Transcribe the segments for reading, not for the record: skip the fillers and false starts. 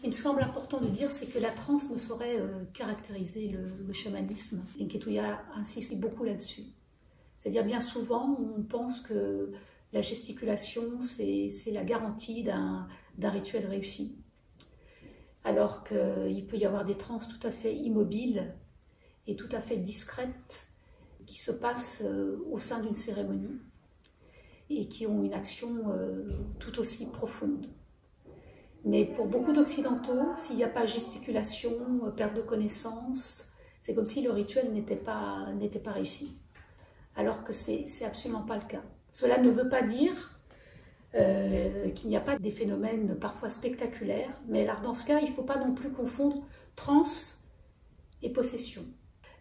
qu'il me semble important de dire, c'est que la transe ne saurait caractériser le chamanisme. Et Nketuya insiste beaucoup là-dessus. C'est-à-dire, bien souvent, on pense que la gesticulation, c'est la garantie d'un rituel réussi. Alors qu'il peut y avoir des transes tout à fait immobiles et tout à fait discrètes qui se passent au sein d'une cérémonie et qui ont une action tout aussi profonde. Mais pour beaucoup d'Occidentaux, s'il n'y a pas gesticulation, perte de connaissance, c'est comme si le rituel n'était pas réussi. Alors que c'est absolument pas le cas. Cela ne veut pas dire qu'il n'y a pas des phénomènes parfois spectaculaires, mais alors dans ce cas, il ne faut pas non plus confondre transe et possession.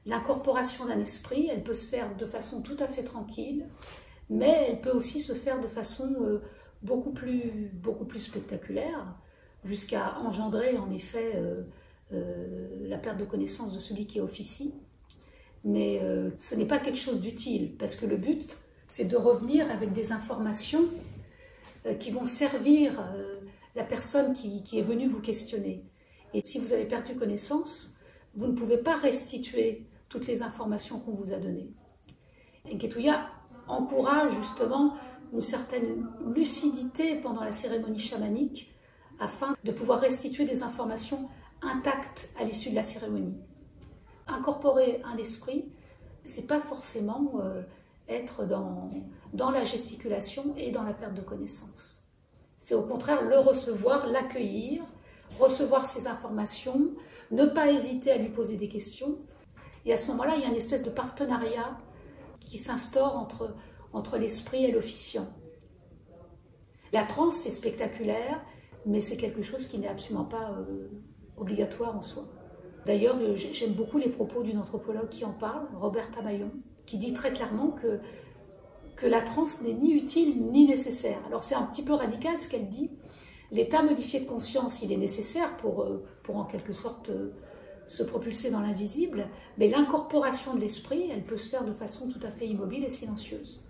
L'incorporation d'un esprit, elle peut se faire de façon tout à fait tranquille, mais elle peut aussi se faire de façon beaucoup plus spectaculaire, jusqu'à engendrer en effet la perte de connaissance de celui qui officie. Mais ce n'est pas quelque chose d'utile, parce que le but, c'est de revenir avec des informations qui vont servir la personne qui est venue vous questionner. Et si vous avez perdu connaissance, vous ne pouvez pas restituer toutes les informations qu'on vous a données. Nketuya encourage justement une certaine lucidité pendant la cérémonie chamanique afin de pouvoir restituer des informations intactes à l'issue de la cérémonie. Incorporer un esprit, c'est pas forcément être dans la gesticulation et dans la perte de connaissance. C'est au contraire le recevoir, l'accueillir, recevoir ses informations, ne pas hésiter à lui poser des questions. Et à ce moment-là, il y a une espèce de partenariat qui s'instaure entre l'esprit et l'officiant. La transe, c'est spectaculaire, mais c'est quelque chose qui n'est absolument pas obligatoire en soi. D'ailleurs, j'aime beaucoup les propos d'une anthropologue qui en parle, Roberta Maillon, qui dit très clairement que la transe n'est ni utile ni nécessaire. Alors c'est un petit peu radical ce qu'elle dit. L'état modifié de conscience, il est nécessaire pour en quelque sorte se propulser dans l'invisible, mais l'incorporation de l'esprit, elle peut se faire de façon tout à fait immobile et silencieuse.